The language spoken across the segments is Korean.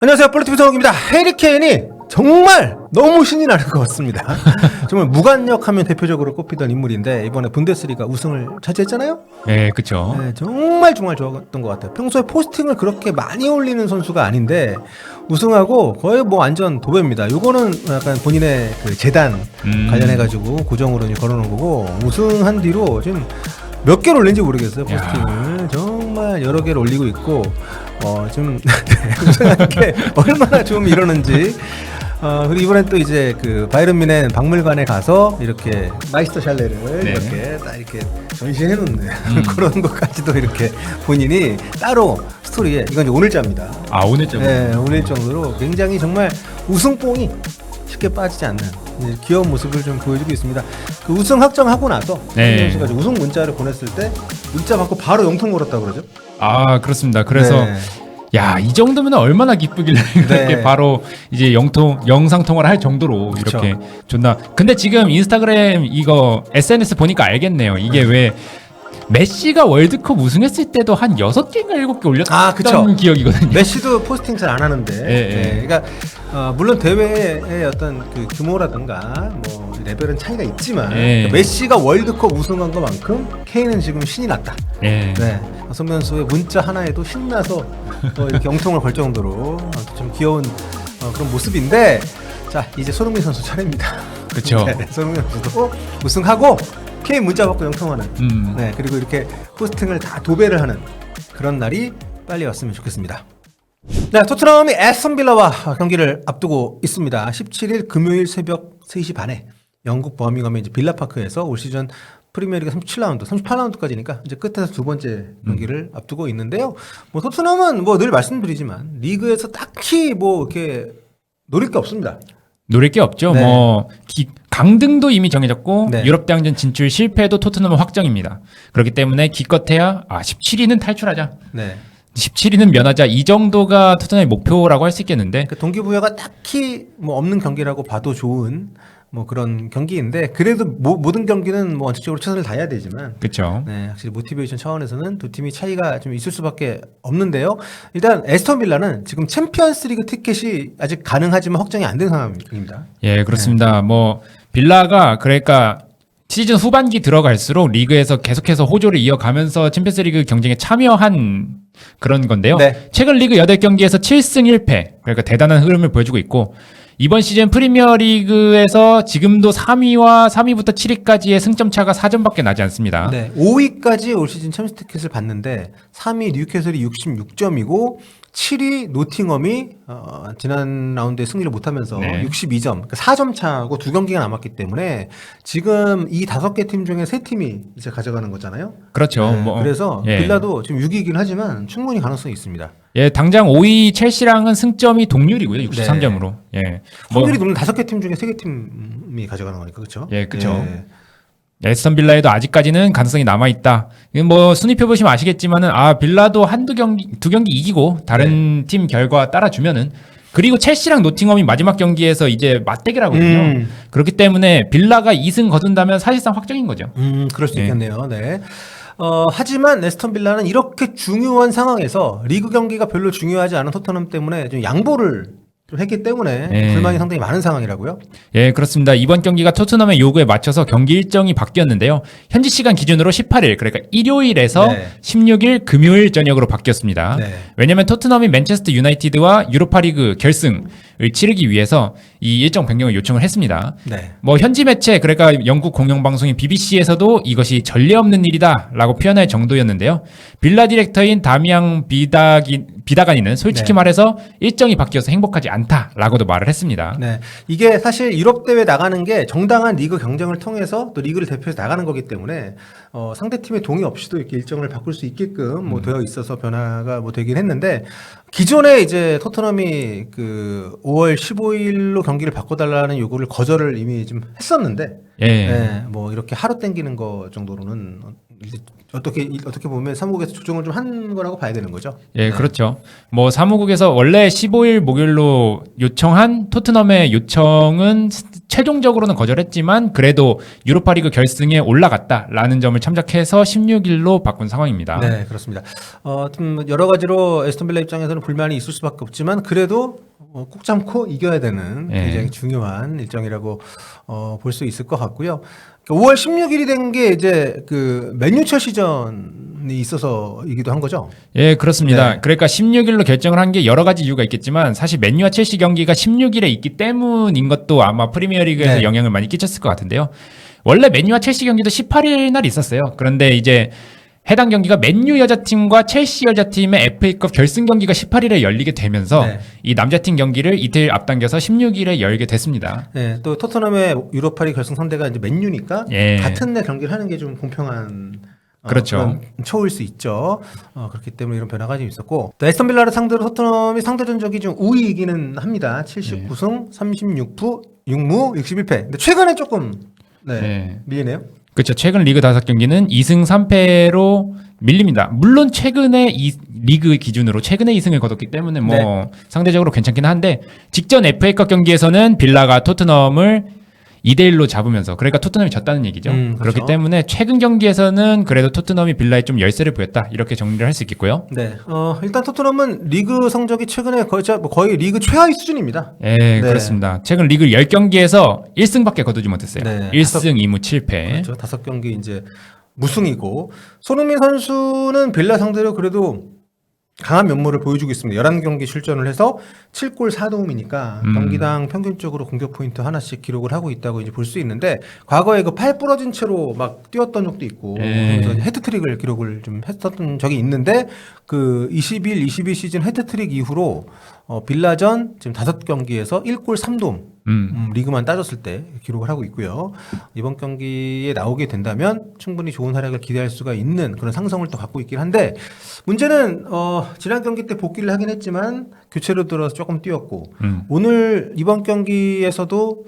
안녕하세요. 볼리티비 성욱입니다. 해리 케인이 정말 너무 신이 나는 것 같습니다. 정말 무관력 하면 대표적으로 꼽히던 인물인데 이번에 분데스리가 우승을 차지했잖아요. 네, 그렇죠. 네, 정말 좋았던 것 같아요. 평소에 포스팅을 그렇게 많이 올리는 선수가 아닌데 우승하고 거의 뭐 완전 도배입니다. 요거는 약간 본인의 그 재단 관련해가지고 고정으로 이제 걸어놓은 거고 우승한 뒤로 지금 몇 개를 올린지 모르겠어요. 포스팅을 정말 여러 개를 올리고 있고 지금 우승한 게 얼마나 좀 이러는지. 그리고 이번엔 또 이제 그 바이런 뮌헨 박물관에 가서 이렇게 마이스터 샬레를 네. 이렇게 딱 이렇게 전시해 놓는 그런 것까지도 이렇게 본인이 따로 스토리에 이건 이제 오늘자입니다. 아, 오늘자. 네, 올릴 정도로 굉장히 정말 우승뽕이 쉽게 빠지지 않는 귀여운 모습을 좀 보여주고 있습니다. 그 우승 확정하고 나서 네. 선수가 우승 문자를 보냈을 때 문자 받고 바로 영통 걸었다고 그러죠? 아, 그렇습니다. 그래서 네. 야, 이 정도면 얼마나 기쁘길래 이렇게 네. 바로 이제 영상 통화를 할 정도로 그쵸. 이렇게 존나. 근데 지금 인스타그램 이거 SNS 보니까 알겠네요. 이게 왜 메시가 월드컵 우승했을 때도 한 6개인가 7개 올렸던 그쵸. 기억이거든요. 메시도 포스팅 잘 안 하는데, 예. 그러니까 물론 대회의 어떤 그 규모라든가 뭐 레벨은 차이가 있지만 예. 그러니까 메시가 월드컵 우승한 것만큼 케인은 지금 신이 났다. 예. 네, 손명수의 문자 하나에도 신나서 이렇게 영통을 걸 정도로 좀 귀여운 그런 모습인데, 자 이제 손흥민 선수 차례입니다. 그쵸. 네, 손흥민 선수도 우승하고 케인 문자 받고 영통하는. 네, 그리고 이렇게 포스팅을 다 도배를 하는 그런 날이 빨리 왔으면 좋겠습니다. 네, 토트넘이 애스턴 빌라와 경기를 앞두고 있습니다. 17일 금요일 새벽 3시 반에 영국 버밍엄의 이제 빌라파크에서 올 시즌 프리미어리그 37라운드, 38라운드까지니까 이제 끝에서 두 번째 경기를 앞두고 있는데요. 뭐 토트넘은 뭐 늘 말씀드리지만 리그에서 딱히 뭐 이렇게 노릴 게 없습니다. 노릴 게 없죠. 네. 뭐 강등도 이미 정해졌고 네. 유럽 대항전 진출 실패도 토트넘은 확정입니다. 그렇기 때문에 기껏해야 17위는 탈출하자. 네. 17위는 면하자. 이 정도가 토트넘의 목표라고 할 수 있겠는데. 그 동기부여가 딱히 뭐 없는 경기라고 봐도 좋은 뭐 그런 경기인데, 그래도 모든 경기는 뭐 원칙적으로 최선을 다해야 되지만, 그렇죠. 네, 확실히 모티베이션 차원에서는 두 팀이 차이가 좀 있을 수밖에 없는데요. 일단 에스턴 빌라는 지금 챔피언스리그 티켓이 아직 가능하지만 확정이 안 된 상황입니다. 예, 그렇습니다. 뭐 빌라가 그러니까 시즌 후반기 들어갈수록 리그에서 계속해서 호조를 이어가면서 챔피언스리그 경쟁에 참여한 그런 건데요. 네. 최근 리그 8경기에서 7승 1패. 그러니까 대단한 흐름을 보여주고 있고, 이번 시즌 프리미어리그에서 지금도 3위부터 7위까지의 승점 차가 4점밖에 나지 않습니다. 네, 5위까지 올 시즌 챔스 티켓을 받는데 3위 뉴캐슬이 66점이고 7위 노팅엄이 지난 라운드에 승리를 못하면서 네. 62점, 그러니까 4점 차고 두 경기가 남았기 때문에 지금 이 5개 팀 중에 3팀이 이제 가져가는 거잖아요. 그렇죠. 네, 뭐 그래서 예. 빌라도 지금 6위이긴 하지만 충분히 가능성이 있습니다. 예, 당장 5위 첼시랑은 승점이 동률이고요. 63점으로. 예. 뭐 확률이 높은 5개 팀 중에 3개 팀이 가져가는 거니까, 그렇죠? 예, 그렇죠. 에스턴 빌라에도 아직까지는 가능성이 남아 있다. 뭐 순위표 보시면 아시겠지만은 빌라도 두 경기 이기고 다른 팀 결과 따라주면은, 그리고 첼시랑 노팅엄이 마지막 경기에서 이제 맞대결하거든요. 그렇기 때문에 빌라가 2승 거둔다면 사실상 확정인 거죠. 그럴 수 예. 있겠네요. 네. 하지만 에스턴 빌라는 이렇게 중요한 상황에서 리그 경기가 별로 중요하지 않은 토트넘 때문에 좀 양보를 좀 했기 때문에 네. 불만이 상당히 많은 상황이라고요. 예, 그렇습니다. 이번 경기가 토트넘의 요구에 맞춰서 경기 일정이 바뀌었는데요. 현지 시간 기준으로 18일, 그러니까 일요일에서 네. 16일 금요일 저녁으로 바뀌었습니다. 네. 왜냐하면 토트넘이 맨체스터 유나이티드와 유로파리그 결승을 치르기 위해서 이 일정 변경을 요청을 했습니다. 네. 뭐 현지 매체, 그러니까 영국 공영방송인 BBC에서도 이것이 전례 없는 일이다라고 표현할 정도였는데요. 빌라 디렉터인 다미앙 비다가니는 솔직히 네. 말해서 일정이 바뀌어서 행복하지 않다라고도 말을 했습니다. 네. 이게 사실 유럽 대회 나가는 게 정당한 리그 경쟁을 통해서 또 리그를 대표해서 나가는 거기 때문에 상대 팀의 동의 없이도 이렇게 일정을 바꿀 수 있게끔 뭐 되어 있어서 변화가 뭐 되긴 했는데, 기존에 이제 토트넘이 그 5월 15일로 경기를 바꿔달라는 요구를 거절을 이미 좀 했었는데, 예. 네, 뭐 이렇게 하루 땡기는 거 정도로는 이제 어떻게 보면 사무국에서 조정을 좀 한 거라고 봐야 되는 거죠. 예, 그렇죠. 뭐 사무국에서 원래 15일 목요일로 요청한 토트넘의 요청은 최종적으로는 거절했지만 그래도 유로파리그 결승에 올라갔다라는 점을 참작해서 16일로 바꾼 상황입니다. 네, 그렇습니다. 좀 여러 가지로 에스턴 빌라 입장에서는 불만이 있을 수밖에 없지만 그래도 꼭 참고 이겨야 되는 굉장히 중요한 일정이라고 볼 수 있을 것 같고요. 5월 16일이 된 게 이제 그 맨유 첼시전이 있어서이기도 한 거죠. 예, 그렇습니다. 네. 그러니까 16일로 결정을 한 게 여러 가지 이유가 있겠지만 사실 맨유와 첼시 경기가 16일에 있기 때문인 것도 아마 프리미어리그에서 네. 영향을 많이 끼쳤을 것 같은데요. 원래 맨유와 첼시 경기도 18일 날 있었어요. 그런데 이제 해당 경기가 맨유 여자팀과 첼시 여자팀의 FA컵 결승 경기가 18일에 열리게 되면서 네. 이 남자팀 경기를 이틀 앞당겨서 16일에 열게 됐습니다. 네, 또 토트넘의 유로파리 결승 상대가 이제 맨유니까 예. 같은 날 경기를 하는 게 좀 공평한 그렇죠. 그런 초일 수 있죠. 그렇기 때문에 이런 변화가 좀 있었고 또 에스턴 빌라를 상대로 토트넘이 상대 전적이 좀 우위이기는 합니다. 79승 36무 61패. 근데 최근에 조금 밀리네요. 그렇죠. 최근 리그 5경기는 2승 3패로 밀립니다. 물론 최근에 이 리그 기준으로 최근에 2승을 거뒀기 때문에 뭐 상대적으로 괜찮긴 한데 직전 FA컵 경기에서는 빌라가 토트넘을 2대1로 잡으면서 그러니까 토트넘이 졌다는 얘기죠. 그렇죠. 그렇기 때문에 최근 경기에서는 그래도 토트넘이 빌라에 좀 열세를 보였다. 이렇게 정리를 할 수 있겠고요. 네. 일단 토트넘은 리그 성적이 최근에 거의 리그 최하위 수준입니다. 네, 그렇습니다. 최근 리그 10경기에서 1승밖에 거두지 못했어요. 네. 1승 2무 7패. 그렇죠. 5경기 이제 무승이고 손흥민 선수는 빌라 상대로 그래도 강한 면모를 보여주고 있습니다. 11경기 출전을 해서 7골 4도움이니까 경기당 평균적으로 공격 포인트 하나씩 기록을 하고 있다고 이제 볼 수 있는데 과거에 그 팔 부러진 채로 막 뛰었던 적도 있고 그래서 헤트트릭을 기록을 좀 했었던 적이 있는데 그 21, 22 시즌 헤트트릭 이후로 빌라전 지금 5경기에서 1골 3도움 리그만 따졌을 때 기록을 하고 있고요. 이번 경기에 나오게 된다면 충분히 좋은 활약을 기대할 수가 있는 그런 상성을 또 갖고 있긴 한데 문제는 지난 경기 때 복귀를 하긴 했지만 교체로 들어서 조금 뛰었고 오늘 이번 경기에서도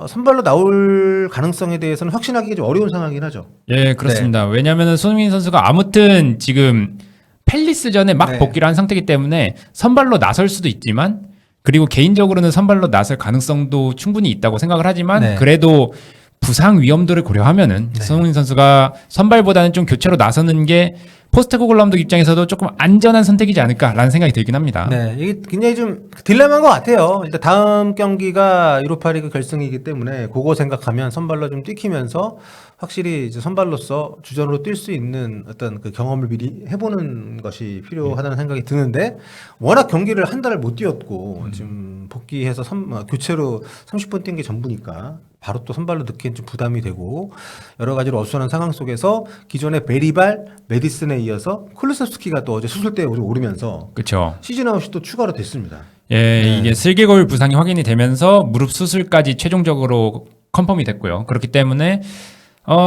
선발로 나올 가능성에 대해서는 확신하기가 좀 어려운 상황이긴 하죠. 예, 그렇습니다. 왜냐하면 손흥민 선수가 아무튼 지금 팰리스전에 막 복귀를 한 상태이기 때문에 선발로 나설 수도 있지만 그리고 개인적으로는 선발로 나설 가능성도 충분히 있다고 생각을 하지만 그래도 부상 위험도를 고려하면은 손흥민 선수가 선발보다는 좀 교체로 나서는 게 포스트코글루 감독 입장에서도 조금 안전한 선택이지 않을까라는 생각이 들긴 합니다. 네, 이게 굉장히 좀 딜레마인 것 같아요. 일단 다음 경기가 유로파리그 결승이기 때문에 그거 생각하면 선발로 좀 뛰키면서 확실히 이제 선발로서 주전으로 뛸 수 있는 어떤 그 경험을 미리 해보는 것이 필요하다는 생각이 드는데 워낙 경기를 한 달을 못 뛰었고 지금 복귀해서 교체로 30분 뛴 게 전부니까 바로 또 선발로 넣기엔 좀 부담이 되고 여러 가지로 어수선한 상황 속에서 기존의 베리발, 메디슨에 이어서 쿨루세프스키가 또 어제 수술대에 오르면서 그렇죠. 시즌 아웃이 또 추가로 됐습니다. 예, 이게 슬개골 부상이 확인이 되면서 무릎 수술까지 최종적으로 컨펌이 됐고요. 그렇기 때문에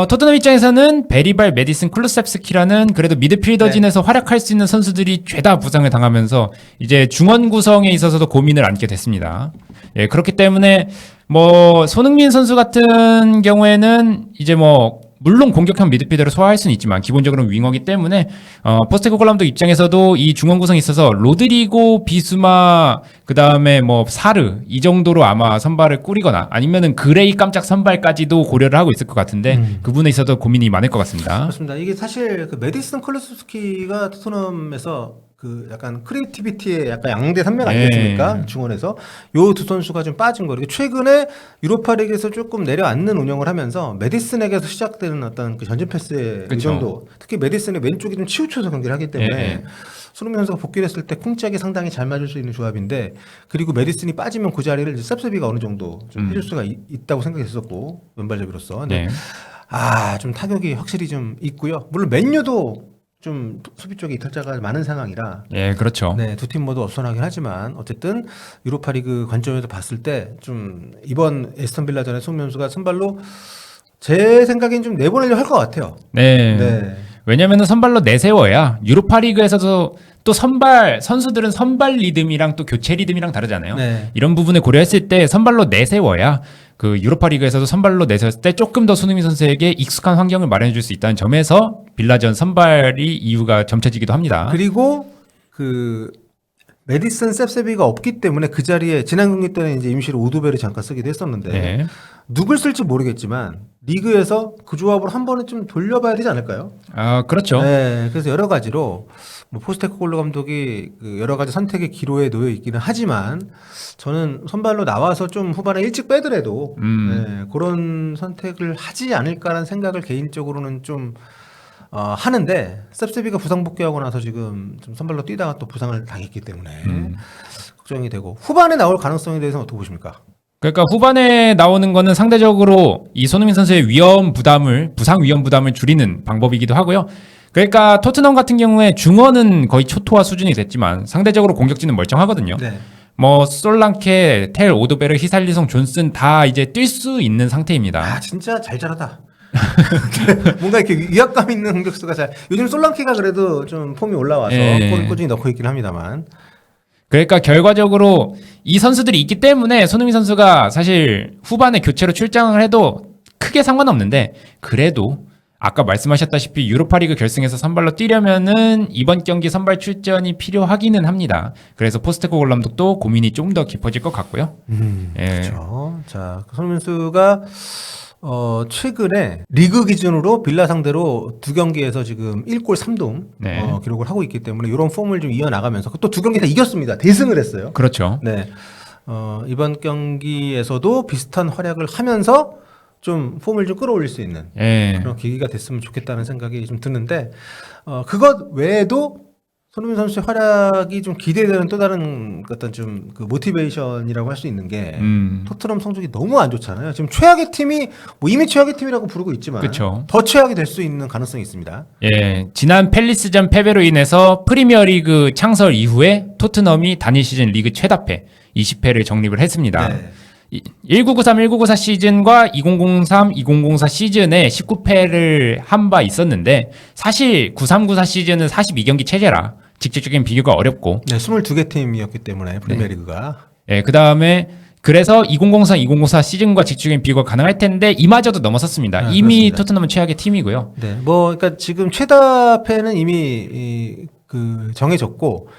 토트넘 입장에서는 베리발, 메디슨, 쿨루셉스키라는 그래도 미드필더진에서 활약할 수 있는 선수들이 죄다 부상을 당하면서 이제 중원 구성에 있어서도 고민을 안게 됐습니다. 예, 그렇기 때문에 뭐 손흥민 선수 같은 경우에는 이제 뭐 물론 공격형 미드필더를 소화할 수는 있지만 기본적으로는 윙어기 때문에 포스테코글루 감독 입장에서도 이 중원 구성에 있어서 로드리고, 비수마, 그 다음에 뭐 사르 이 정도로 아마 선발을 꾸리거나 아니면은 그레이 깜짝 선발까지도 고려를 하고 있을 것 같은데 그 부분에 있어서 고민이 많을 것 같습니다. 그렇습니다. 이게 사실 그 메디슨 콜루스키가 토트넘에서 그 약간 크리에이티비티의 약간 양대 산맥 아니겠습니까? 중원에서 요 두 선수가 좀 빠진 거예요. 최근에 유로파리그에서 조금 내려앉는 운영을 하면서 메디슨에게서 시작되는 어떤 그 전진 패스의 의존도 특히 메디슨의 왼쪽이 좀 치우쳐서 경기를 하기 때문에 손흥민 선수가 복귀를 했을 때 쿵짝이 상당히 잘 맞을 수 있는 조합인데 그리고 메디슨이 빠지면 그 자리를 이제 셉셉이가 어느 정도 좀 해줄 수가 있다고 생각했었고 왼발잡이로서 좀 타격이 확실히 좀 있고요. 물론 맨유도 좀 수비 쪽에 이탈자가 많은 상황이라 예, 그렇죠. 네, 두 팀 모두 어수선하긴 하지만 어쨌든 유로파리그 관점에서 봤을 때 좀 이번 에스턴 빌라전에 손흥민 선수가 선발로 제 생각엔 좀 내보내려 할 것 같아요. 네. 왜냐면은 선발로 내세워야 유로파리그에서도 또 선수들은 선발 리듬이랑 또 교체 리듬이랑 다르잖아요. 이런 부분을 고려했을 때 선발로 내세워야 그 유로파리그에서도 선발로 내세웠을 때 조금 더 손흥민 선수에게 익숙한 환경을 마련해 줄 수 있다는 점에서 빌라전 선발이 이유가 점쳐지기도 합니다. 그리고 그 메디슨 셉세비가 없기 때문에 그 자리에 지난 경기 때는 이제 임시로 오도벨을 잠깐 쓰기도 했었는데 네. 누굴 쓸지 모르겠지만 리그에서 그 조합을 한 번은 좀 돌려봐야 되지 않을까요? 아, 그렇죠. 네, 그래서 여러 가지로 뭐 포스테코글루 감독이 그 여러 가지 선택의 기로에 놓여 있기는 하지만 저는 선발로 나와서 좀 후반에 일찍 빼더라도 네, 그런 선택을 하지 않을까라는 생각을 개인적으로는 좀 하는데 셉세비가 부상 복귀하고 나서 지금 좀 선발로 뛰다가 또 부상을 당했기 때문에 걱정이 되고 후반에 나올 가능성에 대해서는 어떻게 보십니까? 그러니까 후반에 나오는 거는 상대적으로 이 손흥민 선수의 부상 위험 부담을 줄이는 방법이기도 하고요. 그러니까 토트넘 같은 경우에 중원은 거의 초토화 수준이 됐지만 상대적으로 공격진은 멀쩡하거든요. 네. 뭐 솔랑케, 텔, 오드베르, 히살리송, 존슨 다 이제 뛸 수 있는 상태입니다. 아 진짜 잘 자라다. 뭔가 이렇게 위압감 있는 공격수가 잘. 요즘 솔랑케가 그래도 좀 폼이 올라와서 골을 꾸준히 넣고 있긴 합니다만. 그러니까 결과적으로 이 선수들이 있기 때문에 손흥민 선수가 사실 후반에 교체로 출장을 해도 크게 상관없는데 그래도 아까 말씀하셨다시피 유로파리그 결승에서 선발로 뛰려면은 이번 경기 선발 출전이 필요하기는 합니다. 그래서 포스테코글루 감독도 고민이 좀 더 깊어질 것 같고요. 예. 그렇죠. 자, 손흥민 선수가 최근에 리그 기준으로 빌라 상대로 두 경기에서 지금 1골 3동 네. 기록을 하고 있기 때문에 이런 폼을 좀 이어나가면서 또 두 경기 다 이겼습니다. 대승을 했어요. 그렇죠. 네. 이번 경기에서도 비슷한 활약을 하면서 좀 폼을 좀 끌어올릴 수 있는 예. 그런 계기가 됐으면 좋겠다는 생각이 좀 드는데 그것 외에도 손흥민 선수의 활약이 좀 기대되는 또 다른 어떤 좀 그 모티베이션이라고 할 수 있는 게 토트넘 성적이 너무 안 좋잖아요. 지금 최악의 팀이 뭐 이미 최악의 팀이라고 부르고 있지만 그쵸. 더 최악이 될 수 있는 가능성이 있습니다. 예, 지난 팰리스전 패배로 인해서 프리미어리그 창설 이후에 토트넘이 단일 시즌 리그 최다패 20패를 정립을 했습니다. 네. 1993-1994 시즌과 2003-2004 시즌에 19패를 한 바 있었는데 사실 93-94 시즌은 42경기 체제라 직접적인 비교가 어렵고 네, 22개 팀이었기 때문에 프리미어리그가 예, 그다음에 그래서 2003-2004 시즌과 직접적인 비교가 가능할 텐데 이마저도 넘어섰습니다. 아, 이미 그렇습니다. 토트넘은 최악의 팀이고요. 네, 뭐 그러니까 지금 최다패는 이미 그 정해졌고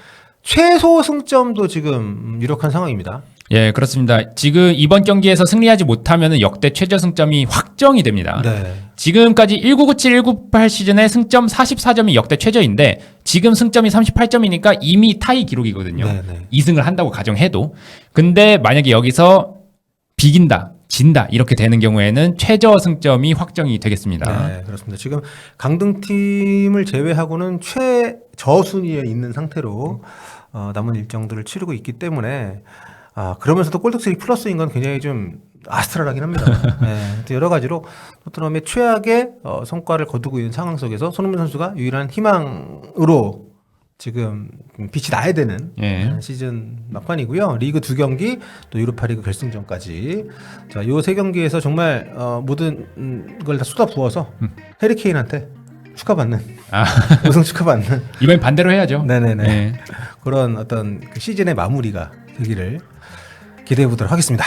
최소 승점도 지금 유력한 상황입니다. 예, 그렇습니다. 지금 이번 경기에서 승리하지 못하면 역대 최저 승점이 확정이 됩니다. 네. 지금까지 1997-1998 시즌의 승점 44점이 역대 최저인데 지금 승점이 38점이니까 이미 타이 기록이거든요. 네네. 2승을 한다고 가정해도. 근데 만약에 여기서 비긴다, 진다 이렇게 되는 경우에는 최저 승점이 확정이 되겠습니다. 네, 그렇습니다. 지금 강등팀을 제외하고는 최저순위에 있는 상태로 남은 일정들을 치르고 있기 때문에 그러면서도 골득실이 플러스인 건 굉장히 좀 아스트랄하긴 합니다. 네, 여러 가지로 토트넘의 최악의 성과를 거두고 있는 상황 속에서 손흥민 선수가 유일한 희망으로 지금 빛이 나야 되는 예. 시즌 막판이고요. 리그 2경기 또 유로파리그 결승전까지 자, 요 3경기에서 정말 모든 걸 다 쏟아 부어서 해리 케인한테 축하받는 우승 축하받는 이번엔 반대로 해야죠. 네네네 예. 그런 어떤 그 시즌의 마무리가 되기를 기대해 보도록 하겠습니다.